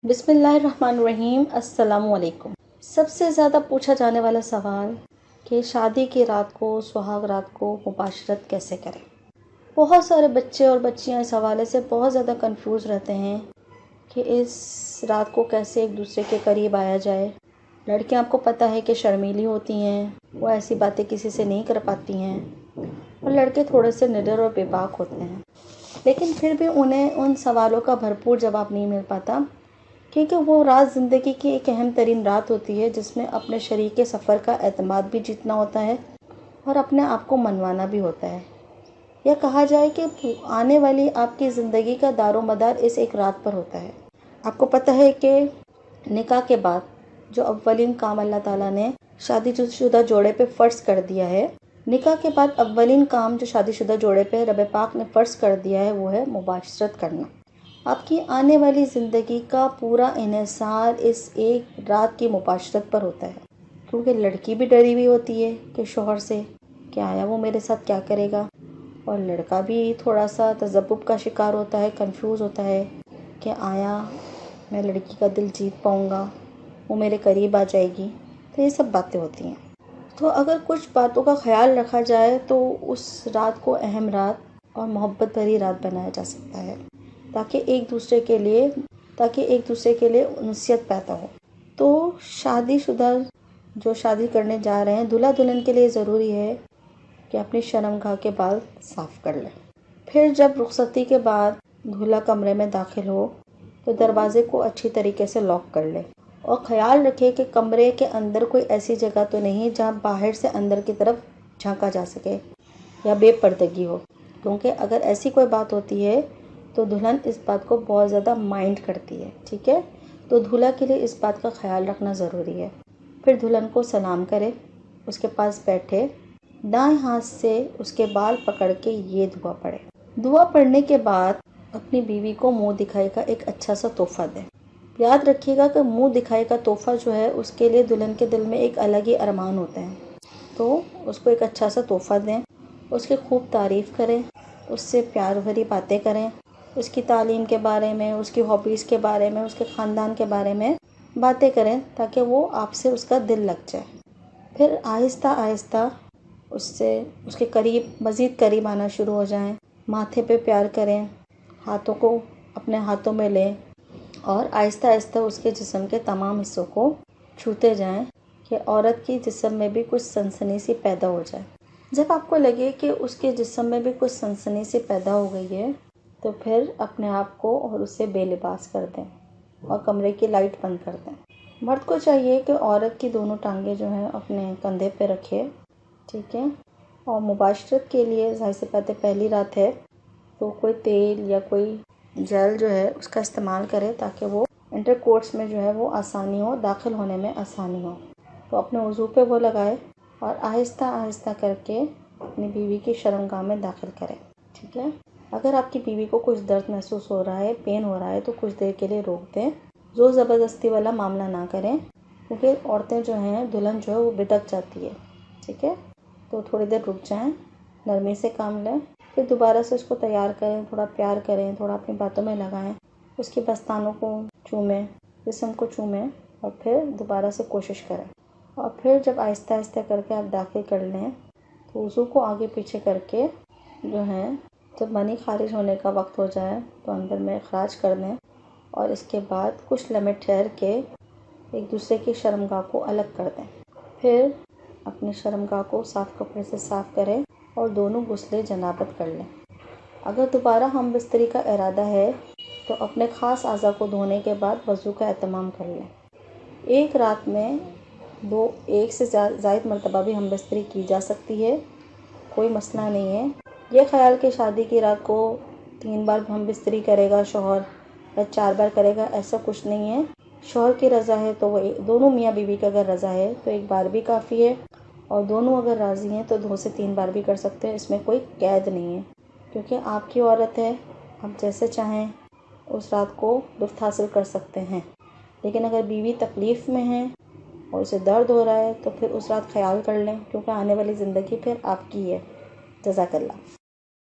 बिस्मिल्लाहिर्रहमानिर्रहीम। अस्सलामु अलैकुम। सबसे ज़्यादा पूछा जाने वाला सवाल कि शादी की रात को, सुहाग रात को मुबाशरत कैसे करें। बहुत सारे बच्चे और बच्चियां इस हवाले से बहुत ज़्यादा कंफ्यूज रहते हैं कि इस रात को कैसे एक दूसरे के करीब आया जाए। लड़कियां, आपको पता है कि शर्मीली होती हैं, वो ऐसी बातें किसी से नहीं कर पाती हैं, और लड़के थोड़े से निडर और बेबाक होते हैं, लेकिन फिर भी उन्हें उन सवालों का भरपूर जवाब नहीं मिल पाता, क्योंकि वो रात ज़िंदगी की एक अहम तरीन रात होती है जिसमें अपने शरीक सफ़र का एतमाद भी जीतना होता है और अपने आप को मनवाना भी होता है। यह कहा जाए कि आने वाली आपकी ज़िंदगी का दारोमदार इस एक रात पर होता है। आपको पता है कि निकाह के बाद जो अव्वलीन काम अल्लाह ताला ने शादीशुदा जोड़े पे फ़र्ज़ कर दिया है, निकाह के बाद अव्वलीन काम जो शादीशुदा जोड़े पे रब पाक ने फ़र्ज़ कर दिया है वो है मुबाशरत करना। आपकी आने वाली ज़िंदगी का पूरा इन्हिसार इस एक रात की मुबाशरत पर होता है, क्योंकि लड़की भी डरी हुई होती है कि शौहर से कि आया वो मेरे साथ क्या करेगा, और लड़का भी थोड़ा सा तज़ब्बुब का शिकार होता है, कंफ्यूज होता है कि आया मैं लड़की का दिल जीत पाऊँगा, वो मेरे करीब आ जाएगी। तो ये सब बातें होती हैं। तो अगर कुछ बातों का ख्याल रखा जाए तो उस रात को अहम रात और मोहब्बत भरी रात बनाया जा सकता है, ताकि एक दूसरे के लिए उनसियत पैदा हो। तो शादीशुदा जो शादी करने जा रहे हैं, दूल्हा दुल्हन के लिए ज़रूरी है कि अपनी शर्मगाह के बाल साफ़ कर लें। फिर जब रुखसती के बाद दूल्हा कमरे में दाखिल हो तो दरवाज़े को अच्छी तरीके से लॉक कर ले, और ख़याल रखें कि कमरे के अंदर कोई ऐसी जगह तो नहीं जहाँ बाहर से अंदर की तरफ झांका जा सके या बेपर्दगी हो, क्योंकि अगर ऐसी कोई बात होती है तो दुल्हन इस बात को बहुत ज़्यादा माइंड करती है। ठीक है, तो दूल्हा के लिए इस बात का ख्याल रखना ज़रूरी है। फिर दुल्हन को सलाम करे, उसके पास बैठे, दाएं हाथ से उसके बाल पकड़ के ये दुआ पढ़े। दुआ पढ़ने के बाद अपनी बीवी को मुंह दिखाई का एक अच्छा सा तोहफ़ा दें। याद रखिएगा कि मुंह दिखाई का तोहफ़ा जो है उसके लिए दुल्हन के दिल में एक अलग ही अरमान होते हैं, तो उसको एक अच्छा सा तोहफ़ा दें, उसकी खूब तारीफ़ करें, उससे प्यार भरी बातें करें, उसकी तालीम के बारे में, उसकी हॉबीज़ के बारे में, उसके ख़ानदान के बारे में बातें करें, ताकि वो आपसे उसका दिल लग जाए। फिर आहिस्ता आहिस्ता उसके करीब, मज़ीद करीब आना शुरू हो जाएं। माथे पे प्यार करें, हाथों को अपने हाथों में लें और आहिस्ता आहिस्ता उसके जिस्म के तमाम हिस्सों को छूते जाएं कि औरत की जिस्म में भी कुछ सनसनी सी पैदा हो जाए। जब आपको लगे कि उसके जिस्म में भी कुछ सनसनी सी पैदा हो गई है तो फिर अपने आप को और उससे बेलिबास कर दें और कमरे की लाइट बंद कर दें। मर्द को चाहिए कि औरत की दोनों टांगें जो हैं अपने कंधे पे रखे, ठीक है, और मुबाशरत के लिए ज़ाहिर सी बात है पहली रात है तो कोई तेल या कोई जेल जो है उसका इस्तेमाल करें, ताकि वो इंटरकोर्स में जो है वो आसानी हो, दाखिल होने में आसानी हो। तो अपने वज़ू पे वो लगाए और आहिस्ता आहिस्ता करके अपनी बीवी की शर्मगाह में दाखिल करें। ठीक है, अगर आपकी बीवी को कुछ दर्द महसूस हो रहा है, पेन हो रहा है, तो कुछ देर के लिए रोक दें। ज़ोर ज़बरदस्ती वाला मामला ना करें, क्योंकि औरतें जो हैं, दुल्हन जो है वो बिदक जाती है। ठीक है, तो थोड़ी देर रुक जाएं, नरमी से काम लें, फिर दोबारा से उसको तैयार करें, थोड़ा प्यार करें, थोड़ा अपनी बातों में लगाएं, उसकी बस्तानों को चूमें, जिस्म को चूमें, और फिर दोबारा से कोशिश करें। और फिर जब आहिस्ता आहिस्ता करके आप दाखिल कर लें तो वज़ू को आगे पीछे करके जो है, जब मनी खारिज होने का वक्त हो जाए तो अंदर में खराज कर दें, और इसके बाद कुछ लम्हे ठहर के एक दूसरे की शर्मगाह को अलग कर दें। फिर अपनी शर्मगाह को साफ़ कपड़े से साफ़ करें और दोनों गुस्ले जनाबत कर लें। अगर दोबारा हम बिस्तरी का इरादा है तो अपने ख़ास अज़ा को धोने के बाद वज़ू का एहतमाम कर लें। एक रात में एक से ज़ायद मरतबा भी हम बिस्तरी की जा सकती है, कोई मसला नहीं है। ये ख्याल कि शादी की रात को 3 बार हम बिस्तरी करेगा शौहर या 4 बार करेगा, ऐसा कुछ नहीं है। शौहर की रज़ा है तो वो दोनों मियाँ बीवी का अगर रज़ा है तो 1 बार भी काफ़ी है, और दोनों अगर राज़ी हैं तो 2 से 3 बार भी कर सकते हैं। इसमें कोई कैद नहीं है, क्योंकि आपकी औरत है, आप जैसे चाहें उस रात को लुत्फ़ हासिल कर सकते हैं। लेकिन अगर बीवी तकलीफ़ में है और उसे दर्द हो रहा है तो फिर उस रात ख्याल कर लें, क्योंकि आने वाली ज़िंदगी फिर आपकी है। जज़ाकल्लाह।